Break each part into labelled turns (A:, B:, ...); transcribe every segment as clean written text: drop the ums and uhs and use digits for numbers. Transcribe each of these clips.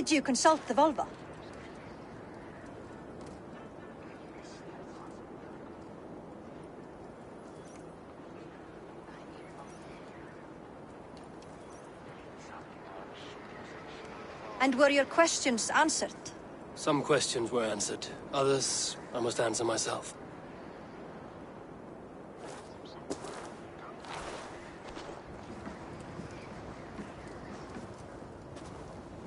A: Did you consult the Volva? And were your questions answered?
B: Some questions were answered. Others, I must answer myself.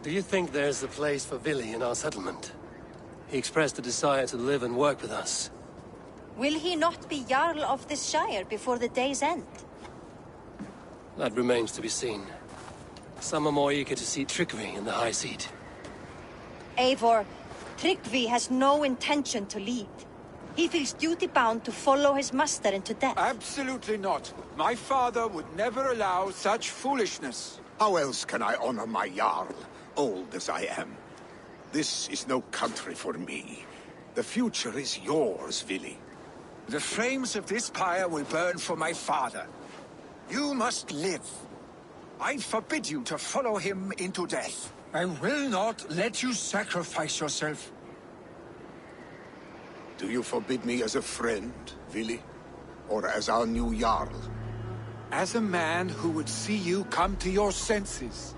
B: Do you think there's a place for Vili in our settlement? He expressed a desire to live and work with us.
A: Will he not be Jarl of this Shire before the day's end?
B: That remains to be seen. Some are more eager to see Tryggvi in the high seat.
A: Eivor, Tryggvi has no intention to lead. He feels duty-bound to follow his master into death.
C: Absolutely not. My father would never allow such foolishness.
D: How else can I honor my Jarl, old as I am? This is no country for me. The future is yours, Vili.
C: The flames of this pyre will burn for my father. You must live. I forbid you to follow him into death. I will not let you sacrifice yourself.
D: Do you forbid me as a friend, Vili? Or as our new Jarl?
C: As a man who would see you come to your senses.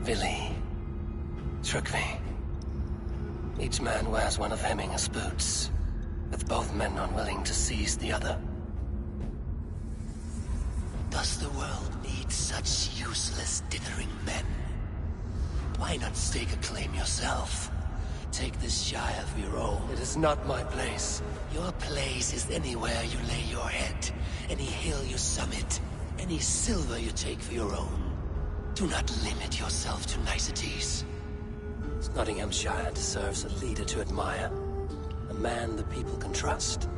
B: Vili. Tryggvi. Each man wears one of Hemminger's boots, with both men unwilling to seize the other. Does the world need such useless, dithering men? Why not stake a claim yourself? Take this Shire for your own. It is not my place. Your place is anywhere you lay your head, any hill you summit, any silver you take for your own. Do not limit yourself to niceties. Nottinghamshire deserves a leader to admire, a man the people can trust.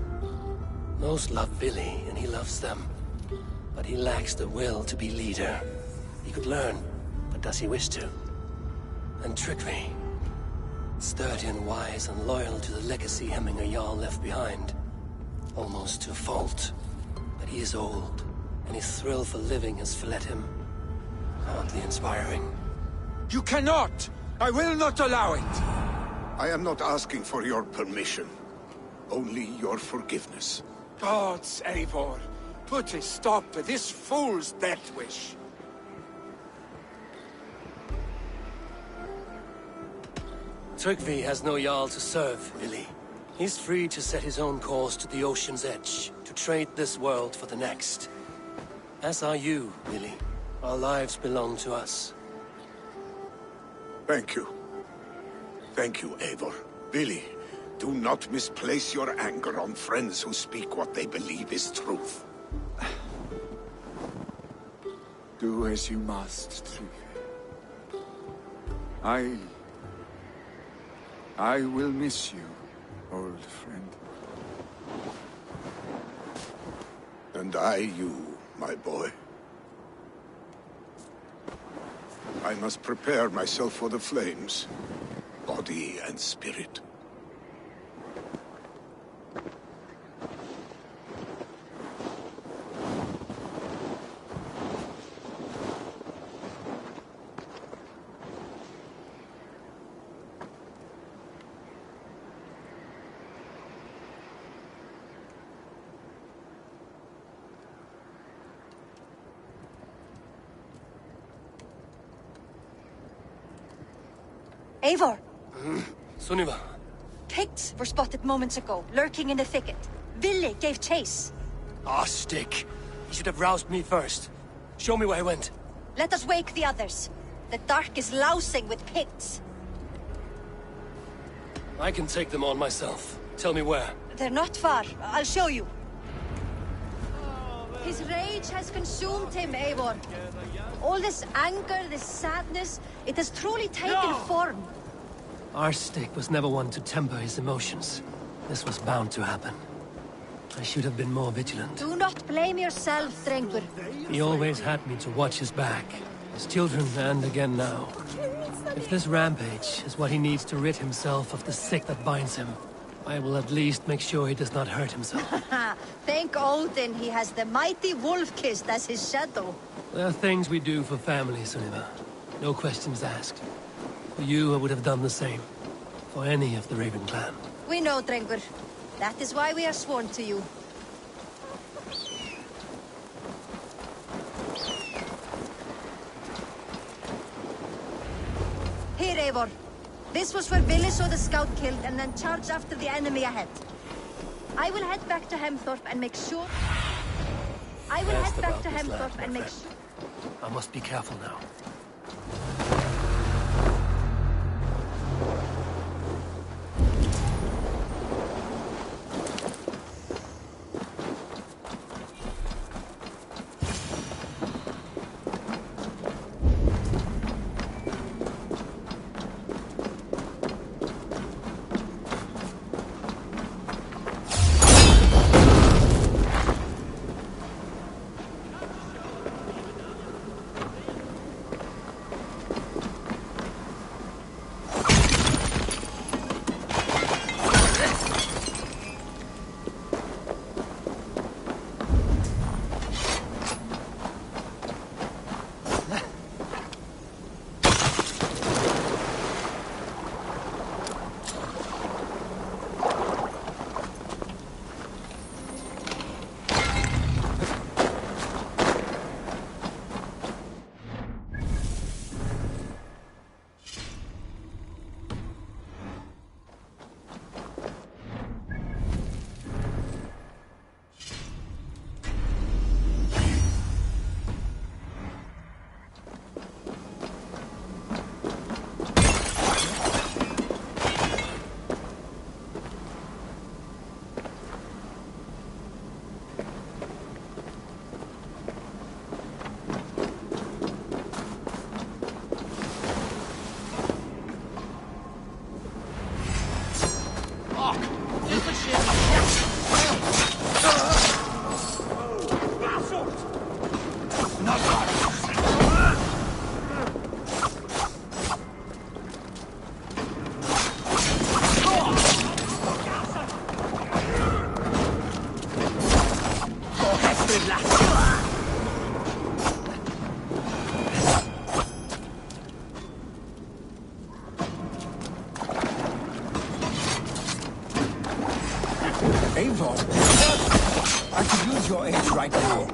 B: Most love Vili, and he loves them. But he lacks the will to be leader. He could learn, but does he wish to? And Tryggvi, sturdy and wise and loyal to the legacy Hemminger Jarl left behind. Almost to a fault. But he is old, and his thrill for living has fled him. Hardly inspiring.
C: You cannot! I will not allow it!
D: I am not asking for your permission. Only your forgiveness.
C: Gods, Eivor, put a stop to this fool's death wish.
B: Tryggvi has no Jarl to serve, Vili. He's free to set his own course to the ocean's edge, to trade this world for the next. As are you, Vili. Our lives belong to us.
D: Thank you. Thank you, Eivor. Vili, do not misplace your anger on friends who speak what they believe is truth.
C: Do as you must, Tryggvi. I will miss you, old friend.
D: And I you, my boy. I must prepare myself for the flames, body and spirit.
A: Eivor!
B: Sunniva.
A: Picts were spotted moments ago, lurking in the thicket. Vili gave chase.
B: Ah, stick. He should have roused me first. Show me where he went.
A: Let us wake the others. The dark is lousing with Picts.
B: I can take them on myself. Tell me where.
A: They're not far. I'll show you. His rage has consumed him, Eivor. All this anger, this sadness, it has truly taken form.
B: Our stick was never one to temper his emotions. This was bound to happen. I should have been more vigilant.
A: Do not blame yourself, Drengur.
B: He always had me to watch his back. His children, and again now. If this rampage is what he needs to rid himself of the sick that binds him, I will at least make sure he does not hurt himself.
A: Thank Odin he has the mighty wolf-kissed as his shadow.
B: There are things we do for family, Sunniva. No questions asked. For you, I would have done the same. For any of the Raven clan.
A: We know, Drengur. That is why we are sworn to you. Here, Eivor. This was where Billy saw the scout killed and then charged after the enemy ahead. I will head back to Hemthorpe and make sure... I
B: must be careful now.
C: Eivor, I could use your aid right now.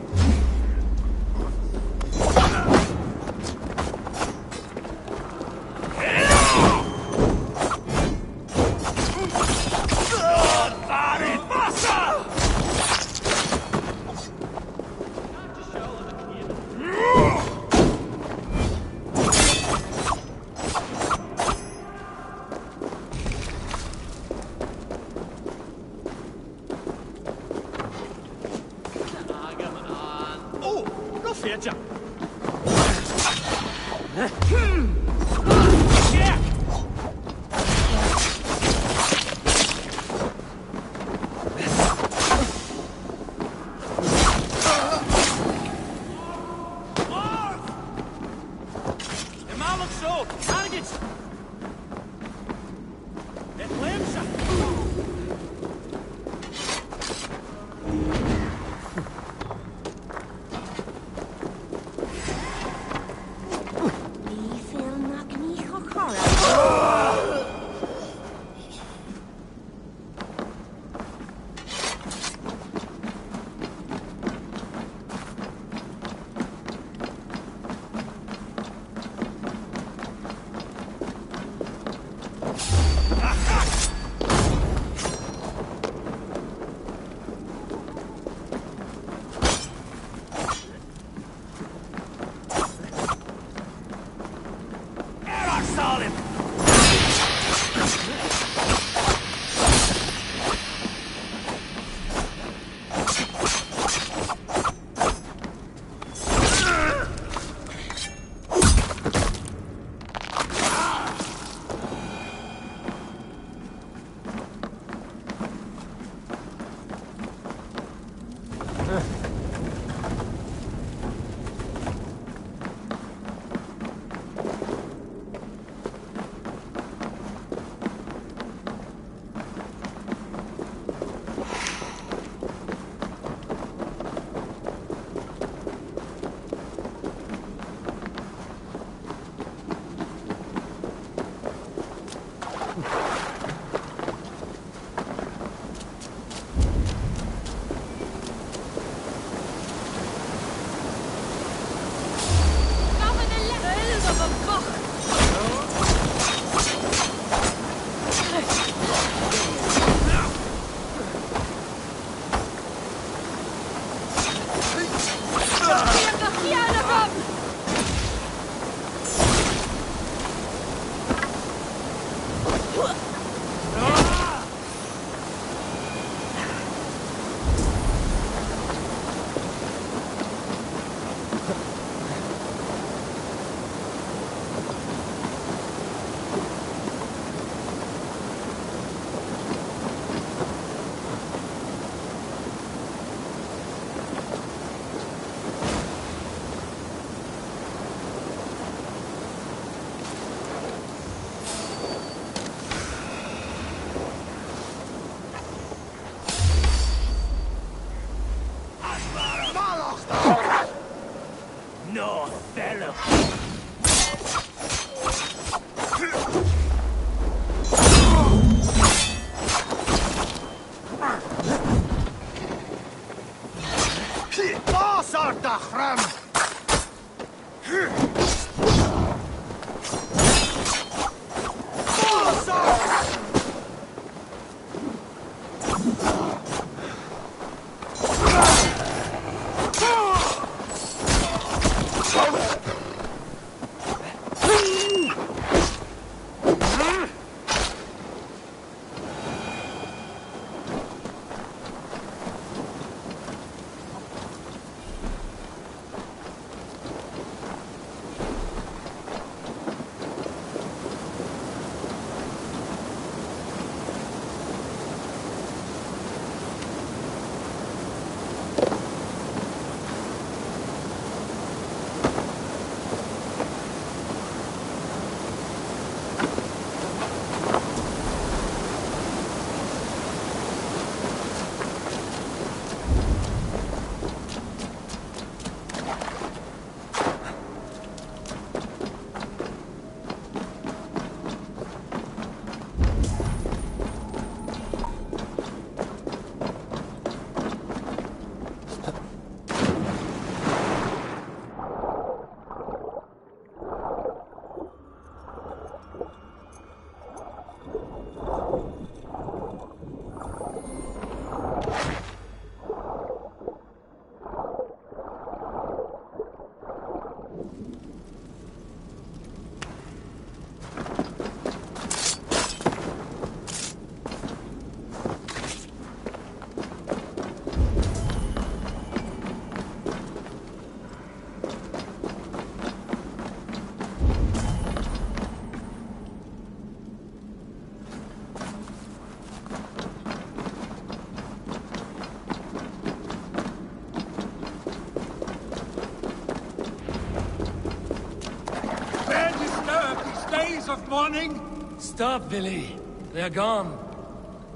C: Of morning?
B: Stop, Billy. They are gone.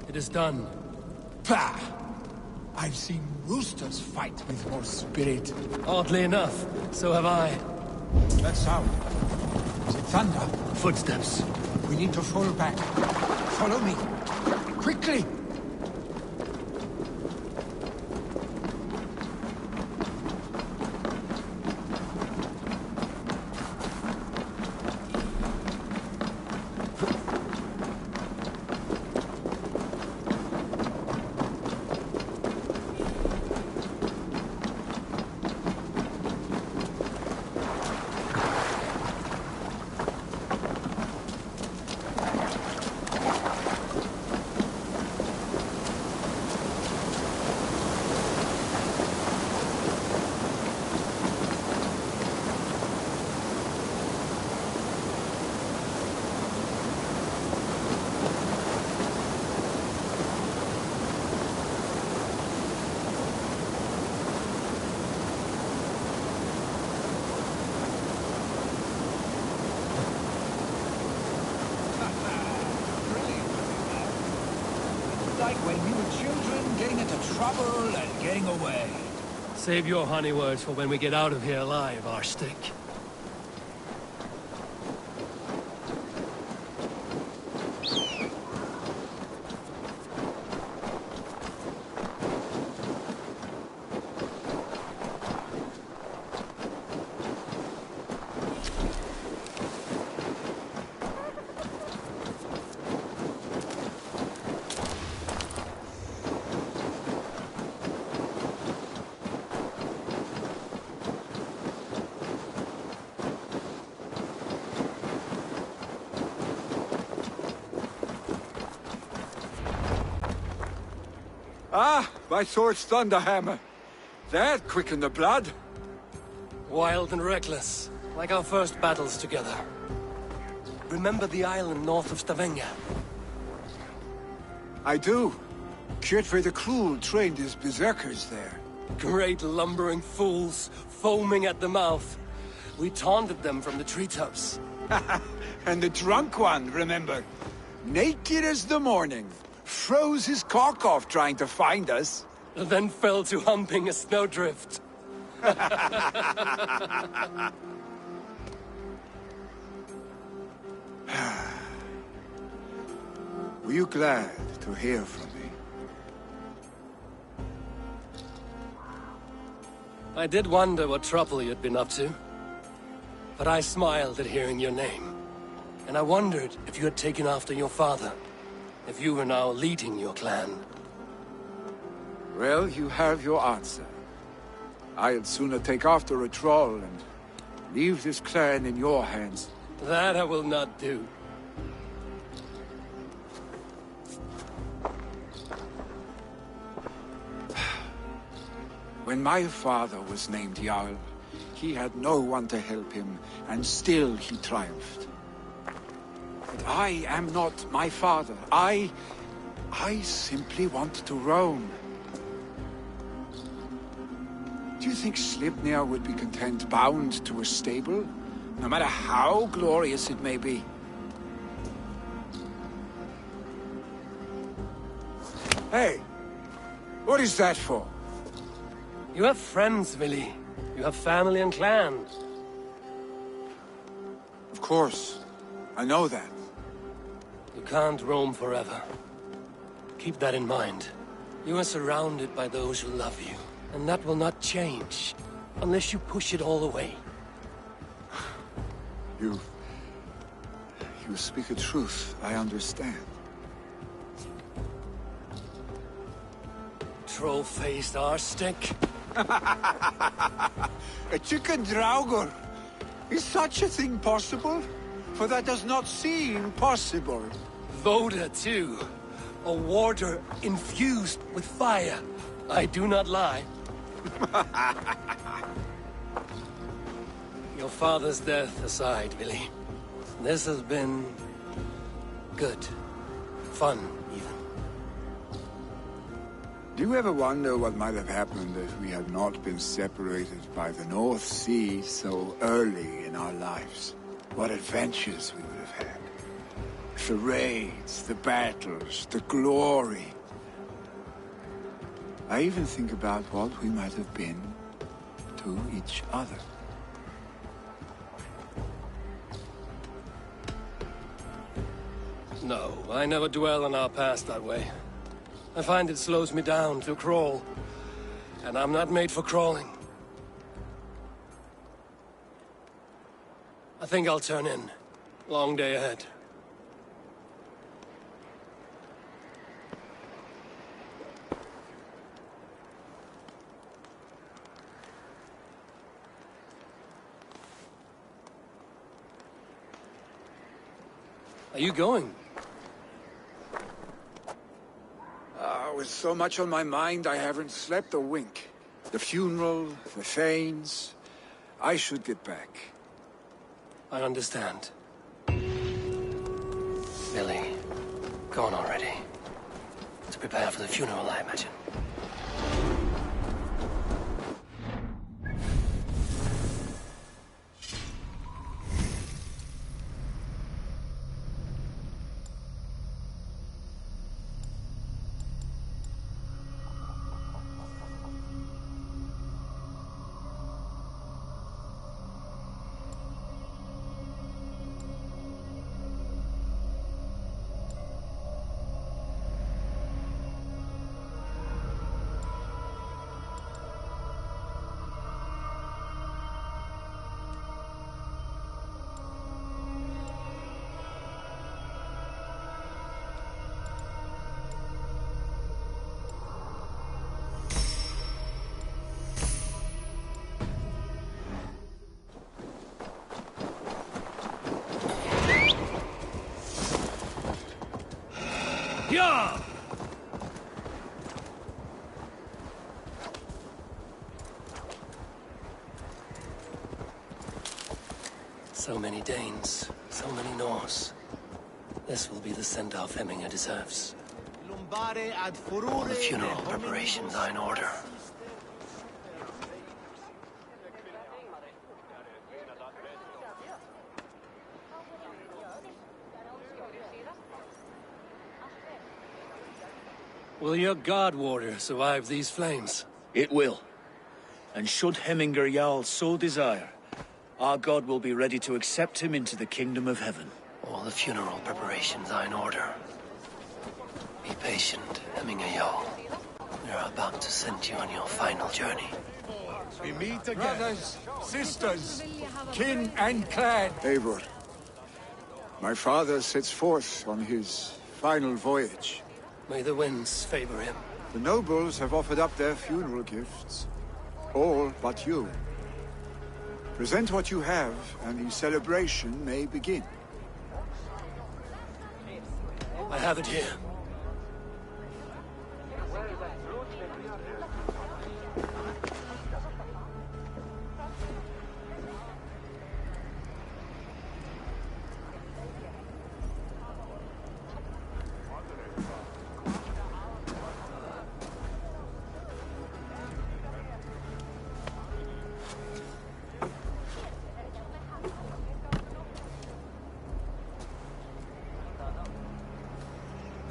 B: It is done.
C: Pah! I've seen roosters fight with more spirit.
B: Oddly enough, so have I.
C: That sound. Is it thunder?
B: Footsteps.
C: We need to fall back. Follow me. Quickly! Like when we were children, getting into trouble and getting away.
B: Save your honey words for when we get out of here alive, Arstick.
C: Ah, my sword's thunderhammer. That quickened the blood.
B: Wild and reckless, like our first battles together. Remember the island north of Stavanger?
C: I do. Kjotve the Cruel trained his berserkers there.
B: Great lumbering fools, foaming at the mouth. We taunted them from the treetops.
C: And the drunk one, remember? Naked as the morning. Froze his cock off trying to find us.
B: And then fell to humping a snowdrift.
C: Were you glad to hear from me?
B: I did wonder what trouble you'd been up to. But I smiled at hearing your name. And I wondered if you had taken after your father. If you were now leading your clan.
C: Well, you have your answer. I'd sooner take after a troll and leave this clan in your hands.
B: That I will not do.
C: When my father was named Jarl, he had no one to help him, and still he triumphed. But I am not my father. I simply want to roam. Do you think Sleipnir would be content bound to a stable? No matter how glorious it may be? Hey! What is that for?
B: You have friends, Willy. You have family and clan.
C: Of course. I know that.
B: You can't roam forever. Keep that in mind. You are surrounded by those who love you. And that will not change. Unless you push it all away.
C: You speak a truth. I understand.
B: Troll-faced arse-stick.
C: A chicken draugr? Is such a thing possible? For that does not seem possible.
B: Voda, too. A warder infused with fire. I do not lie. Your father's death aside, Willy. This has been... good. Fun, even.
C: Do you ever wonder what might have happened if we had not been separated by the North Sea so early in our lives? What adventures we would have had. The raids, the battles, the glory. I even think about what we might have been to each other.
B: No, I never dwell on our past that way. I find it slows me down to crawl. And I'm not made for crawling. I think I'll turn in. Long day ahead. Are you going?
C: With so much on my mind, I haven't slept a wink. The funeral, the Thanes... I should get back.
B: I understand. Billy, gone already. To prepare for the funeral, I imagine. Yeah! So many Danes, so many Norse. This will be the send-off Hemminger deserves. All the funeral preparations are in order. Will your guard warrior survive these flames?
E: It will. And should Hemminger Jarl so desire, our god will be ready to accept him into the kingdom of heaven.
B: All the funeral preparations are in order. Be patient, Hemminger Jarl. We are about to send you on your final journey.
C: We meet again. Brothers, sisters, kin and clan.
D: Eivor, my father sets forth on his final voyage.
B: May the winds favor him.
D: The nobles have offered up their funeral gifts. All but you. Present what you have, and the celebration may begin.
B: I have it here.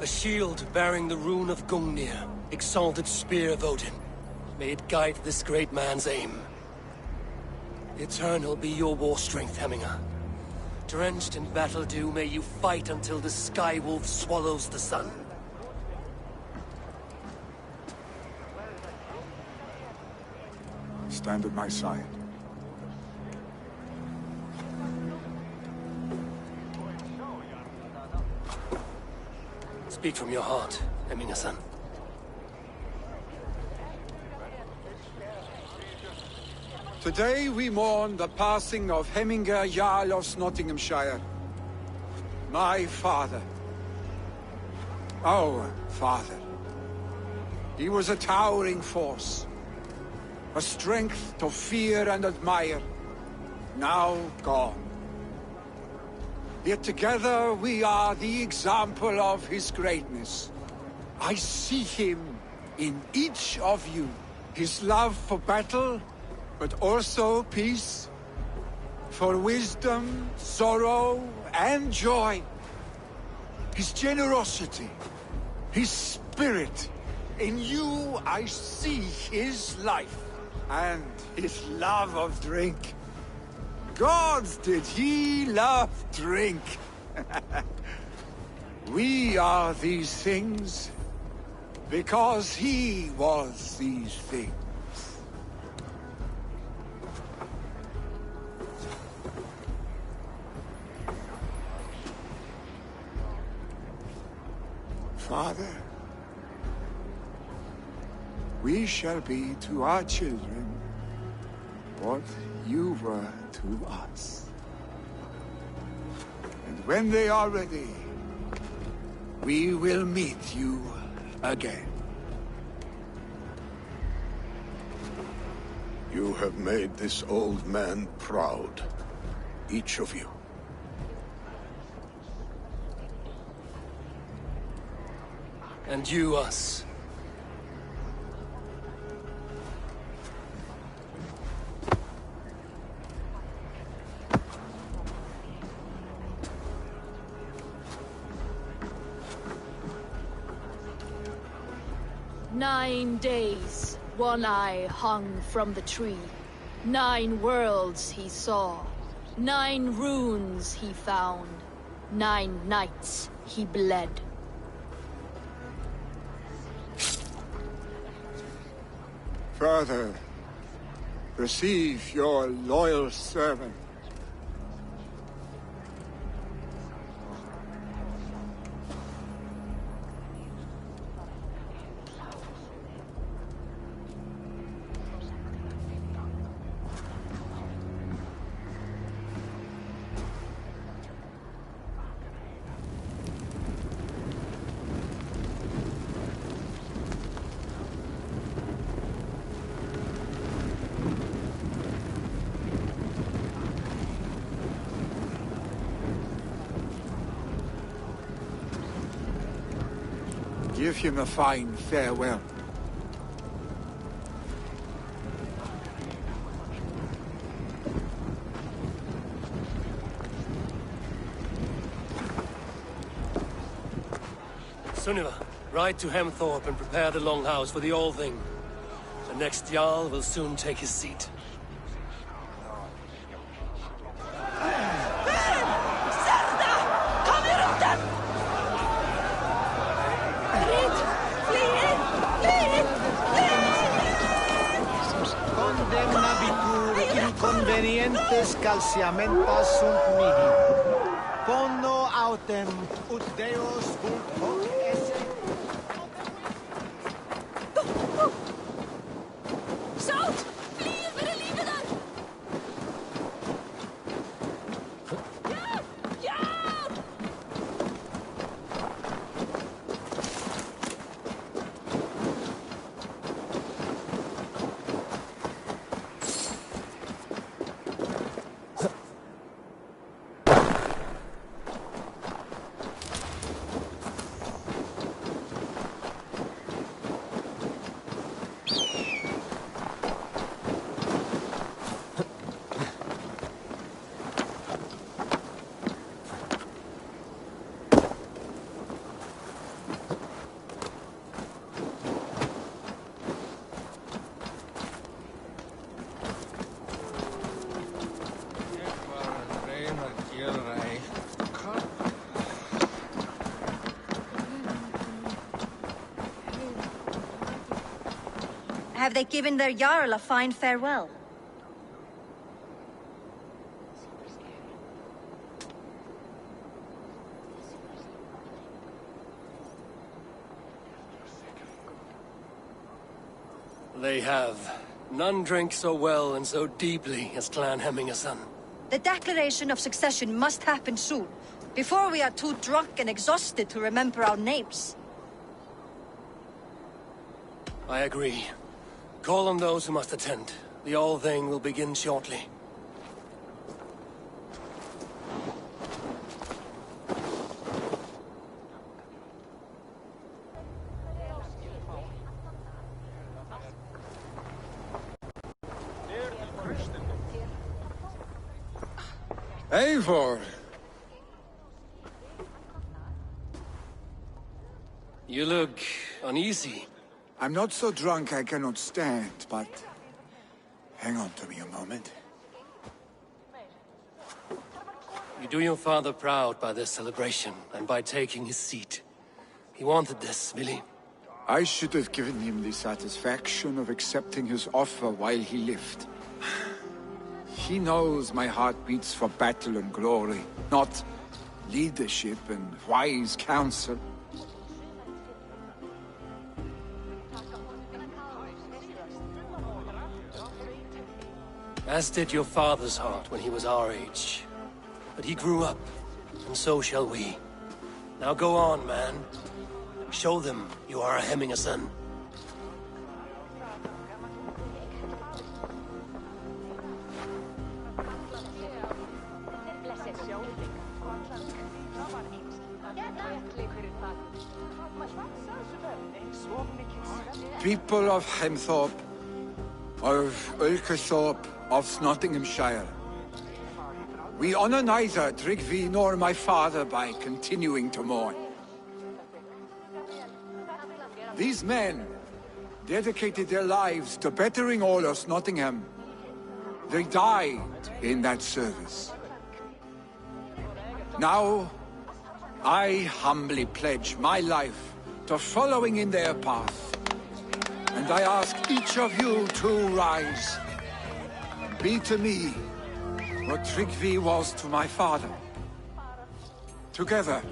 B: A shield bearing the rune of Gungnir, exalted spear of Odin. May it guide this great man's aim. Eternal be your war strength, Hemminger. Drenched in battle dew, may you fight until the sky wolf swallows the sun.
D: Stand at my side.
B: Speak from your heart, Hemminger-san.
C: Today we mourn the passing of Hemminger Jarl of Nottinghamshire. My father. Our father. He was a towering force. A strength to fear and admire. Now gone. Yet together we are the example of his greatness. I see him in each of you. His love for battle, but also peace. For wisdom, sorrow, and joy. His generosity, his spirit. In you I see his life, and his love of drink. Gods, did he love drink! We are these things because he was these things.
D: Father, we shall be to our children what you were to us. And when they are ready, we will meet you again.
F: You have made this old man proud, each of you.
B: And you us.
G: "9 days, One Eye hung from the tree. 9 worlds he saw. 9 runes he found. 9 nights he bled.
D: Father, receive your loyal servant. Give him a fine farewell.
B: Sunniva, ride to Hemthorpe and prepare the Longhouse for the All-Thing. The next Jarl will soon take his seat.
G: Come
H: Convenientes calciamentas sunt mihi. Pono autem ut Deus vult hoc esse.
G: Zout! Vliegen we de lieve daar! Ja! Ja!
A: Have they given their Jarl a fine farewell?
B: They have. None drink so well and so deeply as Clan Hemmingerson.
A: The declaration of succession must happen soon, before we are too drunk and exhausted to remember our names.
B: I agree. Call on those who must attend. The All-Thing will begin shortly.
C: Eivor!
B: You look uneasy.
D: I'm not so drunk I cannot stand, but... hang on to me a moment.
B: You do your father proud by this celebration, and by taking his seat. He wanted this, Billy.
D: I should have given him the satisfaction of accepting his offer while he lived. He knows my heart beats for battle and glory, not leadership and wise counsel.
B: As did your father's heart when he was our age. But he grew up, and so shall we. Now go on, man. Show them you are a Hemmingerson.
D: People of Hemthorpe, of Ulkerthorpe, of Nottinghamshire. We honor neither Tryggvi nor my father by continuing to mourn. These men dedicated their lives to bettering Olaf's Nottingham. They died in that service. Now, I humbly pledge my life to following in their path. And I ask each of you to rise. Be to me what Tryggvi was to my father. Together,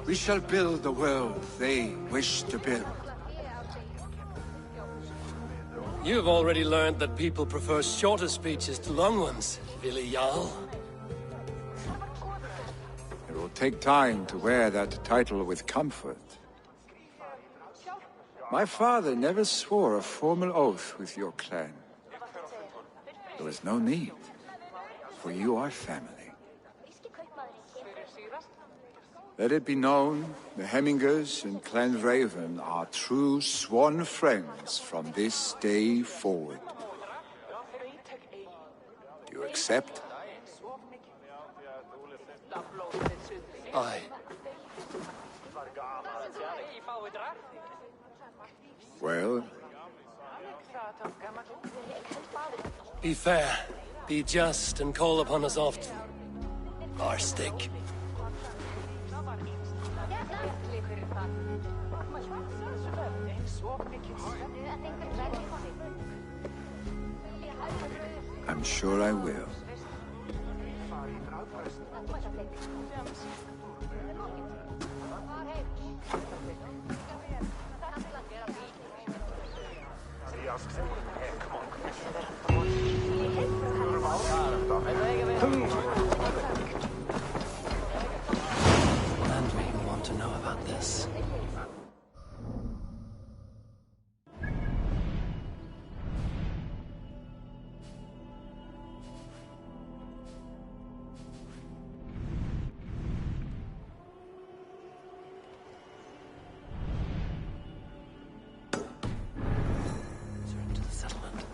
D: we shall build the world they wish to build.
B: You've already learned that people prefer shorter speeches to long ones, Billy Jarl.
D: It will take time to wear that title with comfort. My father never swore a formal oath with your clan. There was no need, for you are family. Let it be known, the Hemmingers and Clan Raven are true sworn friends from this day forward. Do you accept?
B: Aye.
D: Well,
B: Be fair, be just, and call upon us often. Our stick.
D: I'm sure I will.
B: And we want to know about this. Return to the settlement.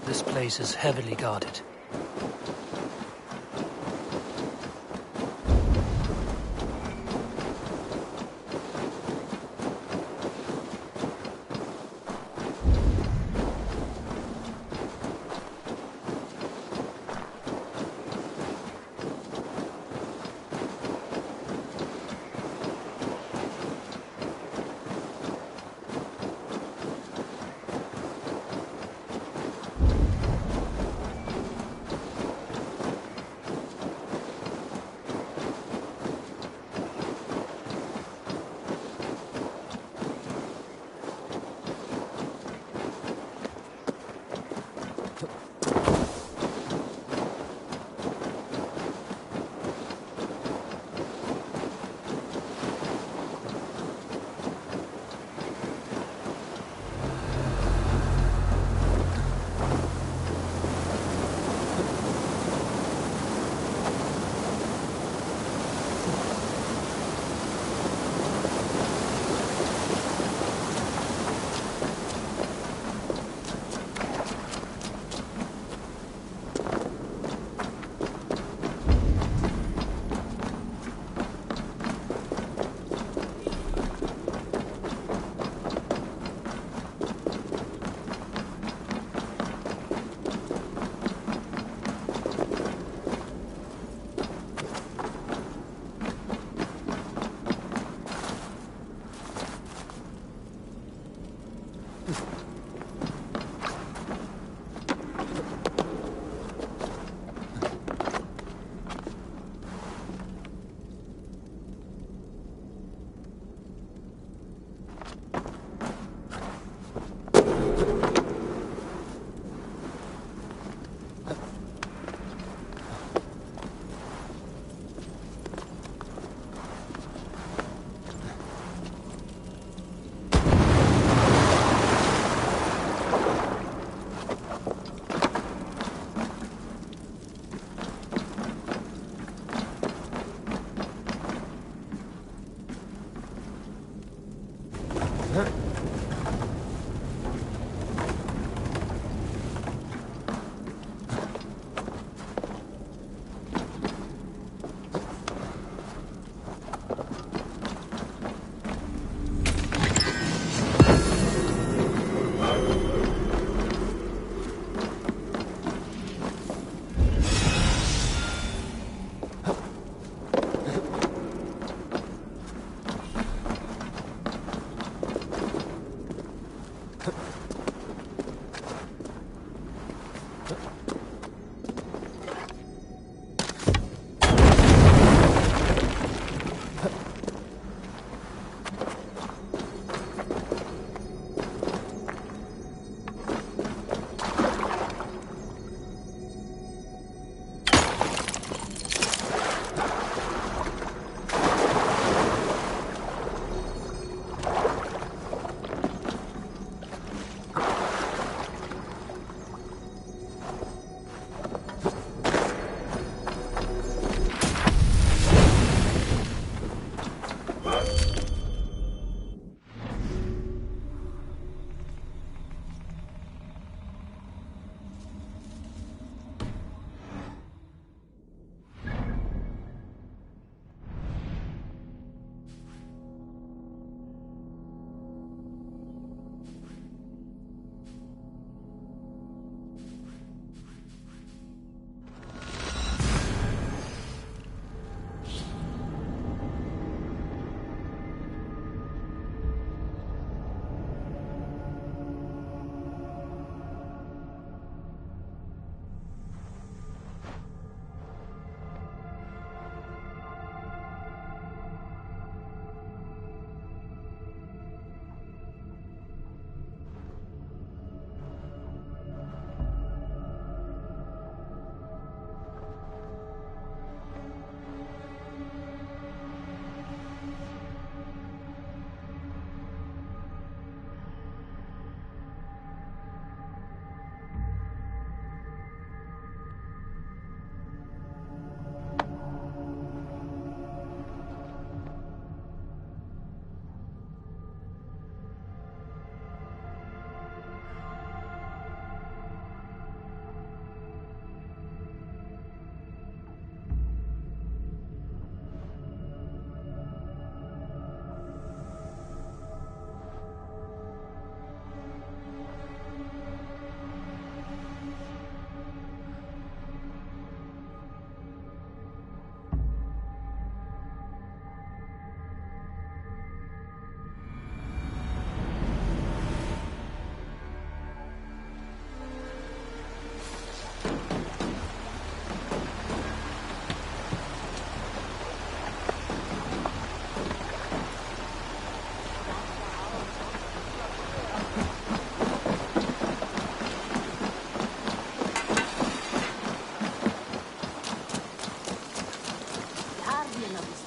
B: This place is heavily guarded.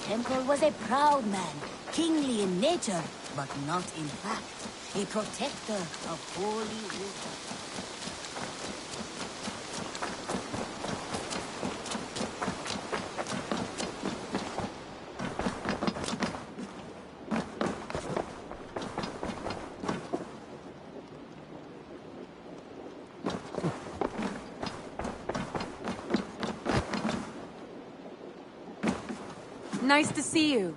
I: temple was a proud man, kingly in nature, but not in fact, a protector of holy water.
J: Nice to see you.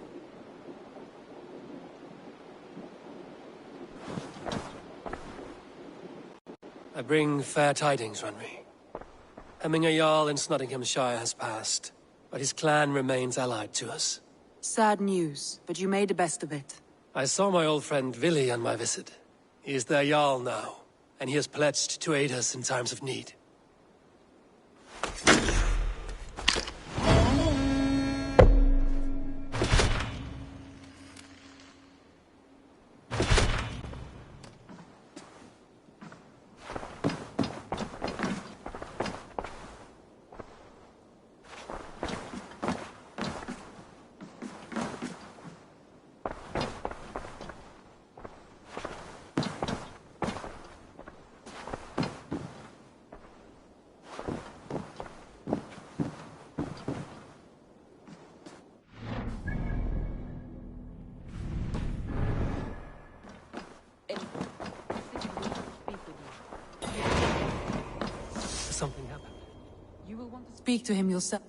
B: I bring fair tidings, Runry. Hemminger Jarl in Nottinghamshire has passed, but his clan remains allied to us.
J: Sad news, but you made the best of it.
B: I saw my old friend Vili on my visit. He is their Jarl now, and he has pledged to aid us in times of need. Something happened.
J: You will want to speak to him yourself.